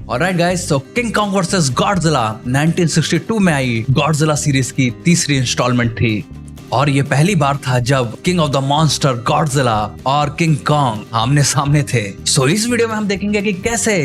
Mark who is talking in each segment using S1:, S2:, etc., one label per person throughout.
S1: Alright guys, तो king Kong versus Godzilla 1962 में आई Godzilla series की तीसरी इंस्टॉलमेंट थी और ये पहली बार था जब king of the monster Godzilla और किंग कॉन्ग आमने सामने थे। सो इस वीडियो में हम देखेंगे कि कैसे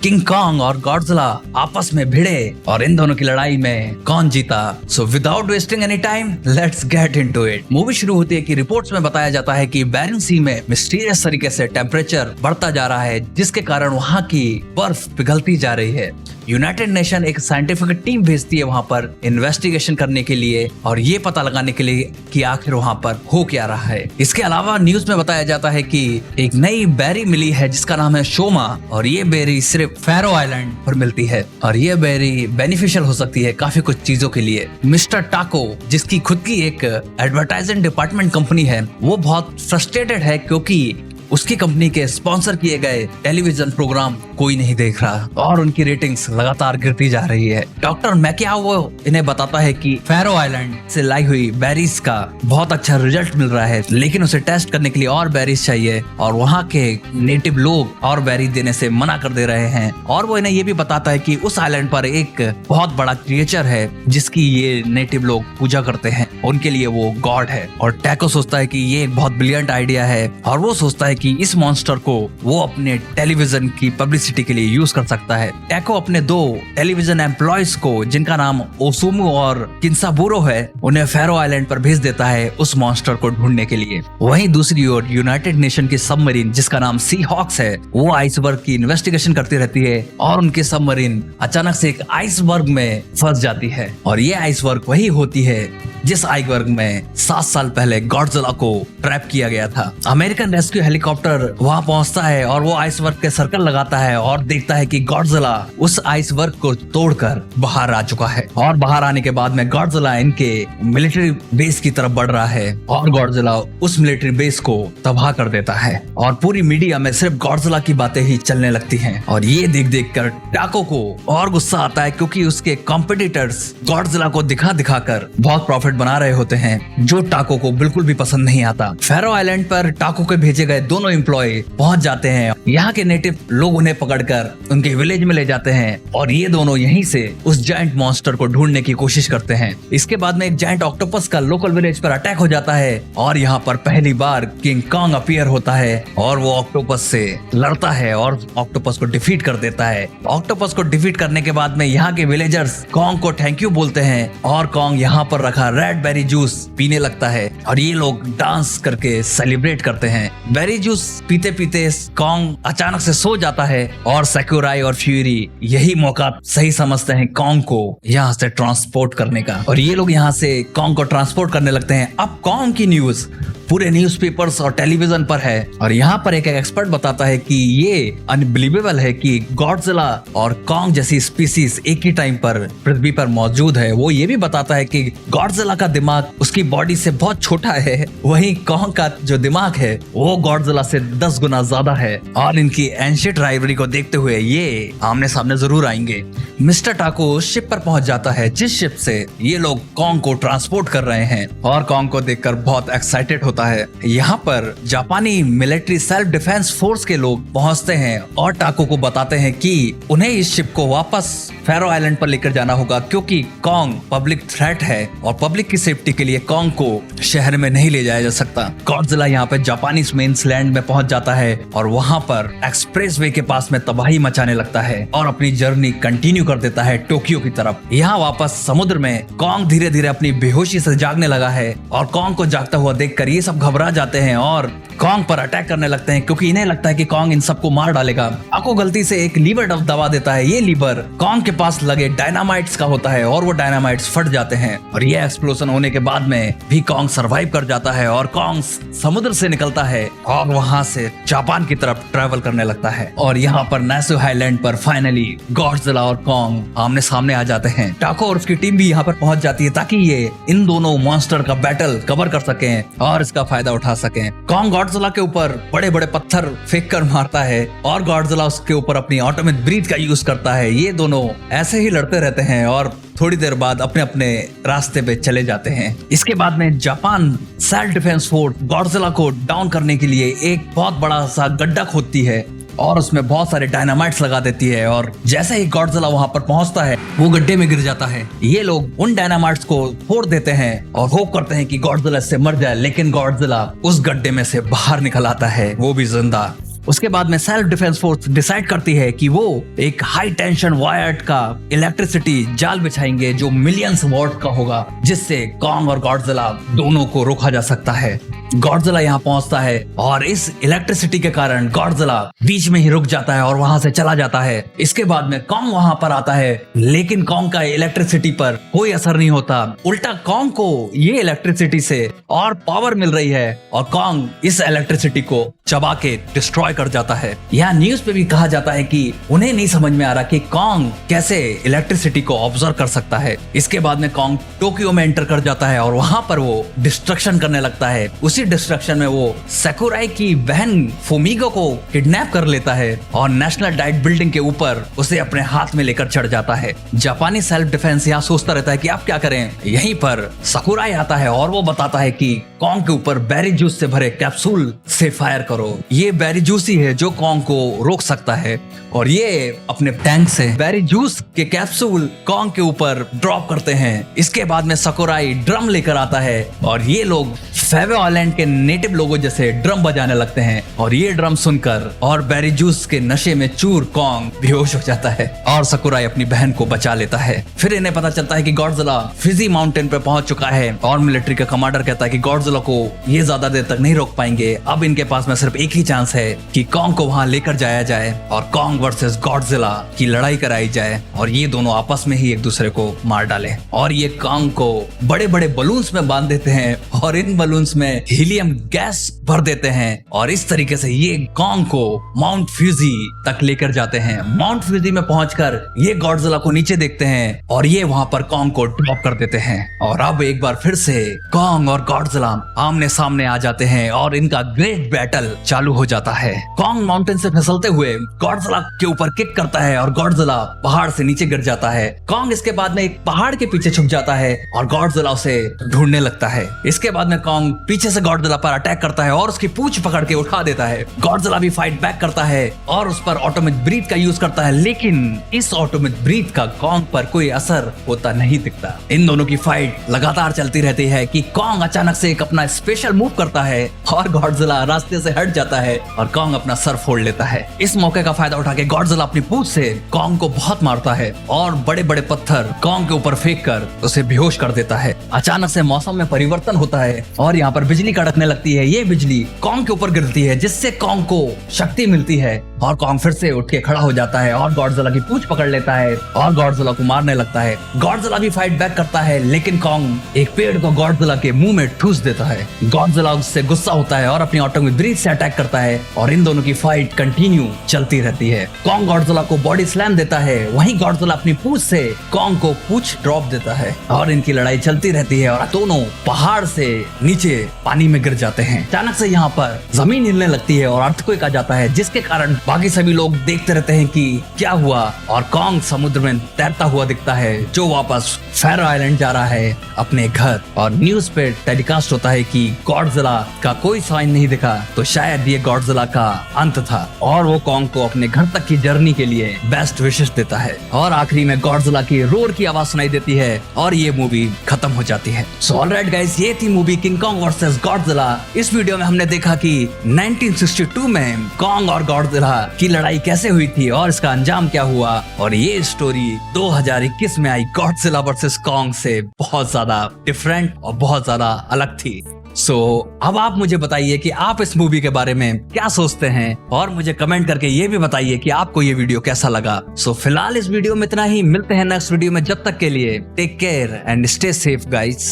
S1: किंग कॉन्ग और गॉडजिला आपस में भिड़े और इन दोनों की लड़ाई में कौन जीता। So without wasting any time let's get into it. Movie शुरू होती है कि रिपोर्ट्स में बताया जाता है कि बेरिंग सी में मिस्टीरियस तरीके से टेम्परेचर बढ़ता जा रहा है, जिसके कारण वहाँ की बर्फ पिघलती जा रही है। यूनाइटेड नेशन एक साइंटिफिक टीम भेजती है वहां पर इन्वेस्टिगेशन करने के लिए और ये पता लगाने के लिए कि आखिर वहां पर हो क्या रहा है। इसके अलावा न्यूज में बताया जाता है कि एक नई बेरी मिली है जिसका नाम है शोमा और ये बेरी सिर्फ फैरो आइलैंड पर मिलती है और ये बेरी बेनिफिशियल हो सकती है काफी कुछ चीजों के लिए। मिस्टर टाको, जिसकी खुद की एक एडवर्टाइजिंग डिपार्टमेंट कंपनी है, वो बहुत फ्रस्ट्रेटेड है क्योंकि उसकी कंपनी के स्पॉन्सर किए गए टेलीविजन प्रोग्राम कोई नहीं देख रहा और उनकी रेटिंग्स लगातार गिरती जा रही है। डॉक्टर मैकिया वो इन्हें बताता है कि फैरो आइलैंड से लाई हुई बेरीज का बहुत अच्छा रिजल्ट मिल रहा है, लेकिन उसे टेस्ट करने के लिए और बेरीज चाहिए और वहाँ के नेटिव लोग और बेरीज देने से मना कर दे रहे हैं। और वो इन्हें ये भी बताता है कि उस आइलैंड पर एक बहुत बड़ा क्रिएचर है जिसकी ये नेटिव लोग पूजा करते हैं, उनके लिए वो गॉड है। और टैको सोचता है कि ये एक बहुत ब्रिलियंट आइडिया है और वो सोचता है कि इस मॉन्स्टर को वो अपने टेलीविजन की पब्लिसिटी के लिए यूज कर सकता है। टैको अपने दो टेलीविजन एम्प्लॉयज को, जिनका नाम ओसुमु और किंसाबुरो है, उन्हें फैरो आइलैंड पर भेज देता है उस मॉन्स्टर को ढूंढने के लिए। वहीं दूसरी ओर यूनाइटेड नेशन की सबमरीन, जिसका नाम सी हॉक्स है, वो आइसबर्ग की इन्वेस्टिगेशन करती रहती है और उनकी सबमरीन अचानक से एक आइसबर्ग में फंस जाती है और ये आइसबर्ग वही होती है जिस आइसबर्ग में 7 साल पहले गॉडजिला को ट्रैप किया गया था। अमेरिकन रेस्क्यू हेलीकॉप्टर वहां पहुंचता है और वो आइसबर्ग के सर्कल लगाता है और देखता है कि गॉडजिला उस आइसबर्ग को तोड़कर बाहर आ चुका है। और बाहर आने के बाद में गॉडजिला इनके मिलिट्री बेस की तरफ बढ़ रहा है और गॉडजिला उस मिलिट्री बेस को तबाह कर देता है और पूरी मीडिया में सिर्फ गॉडजिला की बातें ही चलने लगती हैं। और ये देख कर टाको को और गुस्सा आता है क्योंकि उसके कॉम्पिटिटर्स गॉडजिला को दिखा कर बहुत प्रॉफिट बना रहे होते हैं, जो टाको को बिल्कुल भी पसंद नहीं आता। फैरो आइलैंड पर टाको के भेजे गए दोनों एम्प्लॉय पहुंच जाते हैं। यहाँ के नेटिव लोग उन्हें पकड़कर उनके विलेज में ले जाते हैं और ये दोनों यहीं से उस जायंट मॉन्स्टर को ढूंढने की कोशिश करते हैं। इसके बाद में एक जायंट ऑक्टोपस का लोकल विलेज पर अटैक हो जाता है और यहाँ पर पहली बार किंग कॉन्ग अपीयर होता है और वो ऑक्टोपस से लड़ता है और ऑक्टोपस को डिफीट कर देता है। ऑक्टोपस को डिफीट करने के बाद में यहाँ के विलेजर्स कॉन्ग को थैंक यू बोलते हैं और कॉन्ग यहाँ पर रखा रेड बेरी जूस पीने लगता है और ये लोग डांस करके सेलिब्रेट करते हैं। बेरी जूस पीते पीते कॉन्ग अचानक से सो जाता है और सैकुराई और फ्यूरी यही मौका सही समझते हैं कॉन्ग को यहाँ से ट्रांसपोर्ट करने का और ये लोग यहाँ से कॉन्ग को ट्रांसपोर्ट करने लगते हैं। अब कॉन्ग की न्यूज पूरे न्यूज़पेपर्स और टेलीविजन पर है और यहाँ पर एक एक्सपर्ट बताता है कि ये अनबिलीवेबल है कि गॉडजिला और कॉन्ग जैसी स्पीसीज एक ही टाइम पर पृथ्वी पर मौजूद है। वो ये भी बताता है कि गॉडजिला का दिमाग उसकी बॉडी से बहुत छोटा है, वहीं कॉन्ग का जो दिमाग है वो गॉडजिला से 10 गुना ज्यादा है और इनकी एंशिएंट राइवलरी को देखते हुए ये आमने सामने जरूर आएंगे। मिस्टर टाको शिप पर पहुंच जाता है जिस शिप से ये लोग कॉन्ग को ट्रांसपोर्ट कर रहे हैं और कॉन्ग को देखकर बहुत एक्साइटेड होता है। यहाँ पर जापानी मिलिट्री सेल्फ डिफेंस फोर्स के लोग पहुंचते हैं और टाको को बताते हैं कि उन्हें इस शिप को वापस फैरो आइलैंड पर लेकर जाना होगा क्योंकि कॉन्ग पब्लिक थ्रेट है और पब्लिक की सेफ्टी के लिए कॉन्ग को शहर में नहीं ले जाया जा सकता। गॉडजिला यहाँ पे जापानी मेन्स लैंड में पहुंच जाता है और वहाँ पर एक्सप्रेसवे के पास में तबाही मचाने लगता है और अपनी जर्नी कंटिन्यू कर देता है टोक्यो की तरफ। यहाँ वापस समुद्र में कॉन्ग धीरे धीरे अपनी बेहोशी से जागने लगा है और कॉन्ग को जागता हुआ देखकर ये सब घबरा जाते हैं और कॉन्ग पर अटैक करने लगते हैं क्योंकि इन्हें लगता है कि कॉन्ग इन सबको मार डालेगा। टाको गलती से एक लीवर दबा देता है। ये लीवर कॉन्ग के पास लगे डायनामाइट्स का होता है और वो डायनामाइट्स फट जाते हैं और ये एक्सप्लोजन होने के बाद में भी कॉन्ग सरवाइव कर जाता है और कॉन्ग समुद्र से निकलता है और वहां से जापान की तरफ ट्रेवल करने लगता है। और यहाँ पर नासु आइलैंड पर फाइनली गॉडजिला और कॉन्ग आमने सामने आ जाते हैं। टाको और उसकी टीम भी यहाँ पर पहुंच जाती है ताकि ये इन दोनों मॉन्स्टर का बैटल कवर कर सकें और का फायदा उठा सकें। कॉन्ग गॉडजिला के ऊपर बड़े बड़े पत्थर फेंक कर मारता है और गॉडजिला उसके ऊपर अपनी ऑटोमेटिक ब्रीथ का यूज करता है। ये दोनों ऐसे ही लड़ते रहते हैं और थोड़ी देर बाद अपने अपने रास्ते पे चले जाते हैं। इसके बाद में Japan self defence force Godzilla को डाउन करने के लिए एक बहुत बड़ा सा गड्ढा खोदती है और उसमें बहुत सारे डायनामाइट्स लगा देती है और जैसे ही गॉडजिला वहां पर पहुंचता है वो गड्ढे में गिर जाता है। ये लोग उन डायनामाइट्स को फोड़ देते हैं और होप करते हैं कि गॉडजिला इससे मर जाए, लेकिन गॉडजिला उस गड्ढे में से बाहर निकल आता है, वो भी जिंदा। उसके बाद में सेल्फ डिफेंस फोर्स डिसाइड करती है कि वो एक हाई टेंशन वायर का इलेक्ट्रिसिटी जाल बिछाएंगे जो मिलियंस वॉट का होगा, जिससे कॉन्ग और गॉडजिला दोनों को रोका जा सकता है। गॉडजिला यहाँ पहुंचता है और इस इलेक्ट्रिसिटी के कारण गॉडजिला बीच में ही रुक जाता है और वहां से चला जाता है। इसके बाद में कॉन्ग वहां पर आता है, लेकिन कॉन्ग का इलेक्ट्रिसिटी पर कोई असर नहीं होता। उल्टा कॉन्ग को ये इलेक्ट्रिसिटी से और पावर मिल रही है और कॉन्ग इस इलेक्ट्रिसिटी को चबा के डिस्ट्रॉय कर जाता है। यहाँ न्यूज पे भी कहा जाता है कि उन्हें नहीं समझ में आ रहा कि कॉन्ग कैसे इलेक्ट्रिसिटी को ऑब्जर्व कर सकता है। इसके बाद में कॉन्ग टोक्यो में एंटर कर जाता है और वहां पर वो डिस्ट्रक्शन करने लगता है। उसी डिस्ट्रक्शन में वो सकुराई की बहन फुमिगो को किडनैप कर लेता है और नेशनल डाइट बिल्डिंग के ऊपर उसे अपने हाथ में लेकर चढ़ जाता है। जापानी सेल्फ डिफेंस यहाँ सोचता रहता है कि आप क्या करें। यहीं पर सकुराई आता है और वो बताता है कि कॉन्ग के ऊपर बेरी जूस से भरे कैप्सूल से फायर करो। ये बेरी जूस ही है जो कॉन्ग को रोक सकता है और ये अपने टैंक से बेरी जूस के कैप्सूल कॉन्ग के ऊपर ड्रॉप करते हैं। इसके बाद में सकुराई ड्रम लेकर आता है और ये लोग फेवे आइलैंड के नेटिव लोगों जैसे ड्रम बजाने लगते हैं और ये ड्रम सुनकर और बेरी जूस के नशे में चूर कॉन्ग बेहोश हो जाता है और सकुराई अपनी बहन को बचा लेता है। फिर इन्हें पता चलता है कि गॉडजिला फिजी माउंटेन पे पहुंच चुका है और मिलिट्री का कमांडर कहता है कि गॉडजिला को ये ज्यादा देर तक नहीं रोक पाएंगे। अब इनके पास में सिर्फ एक ही चांस है कि कॉन्ग को वहां लेकर जाया जाए और कॉन्ग वर्सेस गॉडजिला की लड़ाई कराई जाए और ये दोनों आपस में ही एक दूसरे को मार डाले। और ये कॉन्ग को बड़े बड़े बलून्स में बांध देते हैं और इन बलून्स में हीलियम गैस भर देते हैं और इस तरीके से ये कॉन्ग को माउंट फ्यूजी तक लेकर जाते हैं। माउंट फ्यूजी में पहुंचकर ये गॉडजिला को नीचे देखते हैं और ये वहां पर कॉन्ग को ड्रॉप कर देते हैं और अब एक बार फिर से कॉन्ग और गॉडजिला आमने सामने आ जाते हैं और इनका ग्रेट बैटल चालू हो जाता है। कॉन्ग माउंटेन से फिसलते हुए गॉडजिला के ऊपर किक करता है और गॉडजिला पहाड़ से नीचे गिर जाता है। कॉन्ग इसके बाद में एक पहाड़ के पीछे छुप जाता है और गॉडजिला उसे ढूंढने लगता है। इसके बाद में कॉन्ग पीछे से गॉडजिला पर अटैक करता है और उसकी पूंछ पकड़ के उठा देता है। गॉडजिला भी फाइट बैक करता है और उस पर ऑटोमेटिक ब्रीथ का यूज करता है, लेकिन इस ऑटोमेटिक ब्रीथ का कॉन्ग पर कोई असर होता नहीं दिखता। इन दोनों की फाइट लगातार चलती रहती है कि कॉन्ग अचानक से एक अपना स्पेशल मूव करता है और गॉडजिला रास्ते से हट जाता है और कॉन्ग अपना सर फोड़ लेता है। इस मौके का फायदा उठा के गॉडजिला अपनी पूंछ से कॉन्ग को बहुत मारता है और बड़े बड़े पत्थर कॉन्ग के ऊपर फेंक कर उसे बेहोश कर देता है। अचानक से मौसम में परिवर्तन होता है और यहाँ पर बिजली कड़कने लगती है। ये बिजली कॉन्ग के ऊपर गिरती है जिससे कॉन्ग को शक्ति मिलती है और कॉन्ग फिर से उठ के खड़ा हो जाता है और गॉडजिला की पूंछ पकड़ लेता है और गॉडजिला को मारने लगता है। गॉडजिला भी फाइट बैक करता है, लेकिन कॉन्ग एक पेड़ को गॉडजिला के मुंह में ठूस देता है। गॉडजिला उससे गुस्सा होता है और अपनी ऑटोमेटिक ब्रीथ से अटैक करता है और इन दोनों की फाइट कंटिन्यू चलती रहती है। कॉन्ग गॉडजिला को बॉडी स्लैम देता है, वहीं गॉडजिला अपनी पूंछ से कॉन्ग को पूंछ ड्रॉप देता है और इनकी लड़ाई चलती रहती है और दोनों पहाड़ से नीचे पानी में गिर जाते हैं। अचानक से यहाँ पर जमीन हिलने लगती है और अर्थक्वेक आ जाता है, जिसके कारण बाकी सभी लोग देखते रहते हैं कि क्या हुआ और कॉन्ग समुद्र में तैरता हुआ दिखता है जो वापस फेरो आइलैंड जा रहा है अपने घर। और न्यूज पे टेलीकास्ट होता है कि गॉडजिला का कोई साइन नहीं दिखा, तो शायद ये गॉडजिला का अंत था और वो कॉन्ग को अपने घर तक की जर्नी के लिए बेस्ट विशेष देता है और आखिरी में गॉडजिला की रोर की आवाज सुनाई देती है और ये मूवी खत्म हो जाती है। सो ऑलराइट गाइस, ये थी movie king Kong versus Godzilla. इस वीडियो में हमने देखा कि 1962 में कॉन्ग और गॉडजिला की लड़ाई कैसे हुई थी और इसका अंजाम क्या हुआ और ये स्टोरी 2021 में आई गॉडजिला वर्सेस कॉन्ग से बहुत ज्यादा डिफरेंट और बहुत ज्यादा अलग थी। अब आप मुझे बताइए कि आप इस मूवी के बारे में क्या सोचते हैं और मुझे कमेंट करके ये भी बताइए कि आपको ये वीडियो कैसा लगा। फिलहाल इस वीडियो में इतना ही, मिलते हैं नेक्स्ट वीडियो में। जब तक के लिए take care and stay safe guys.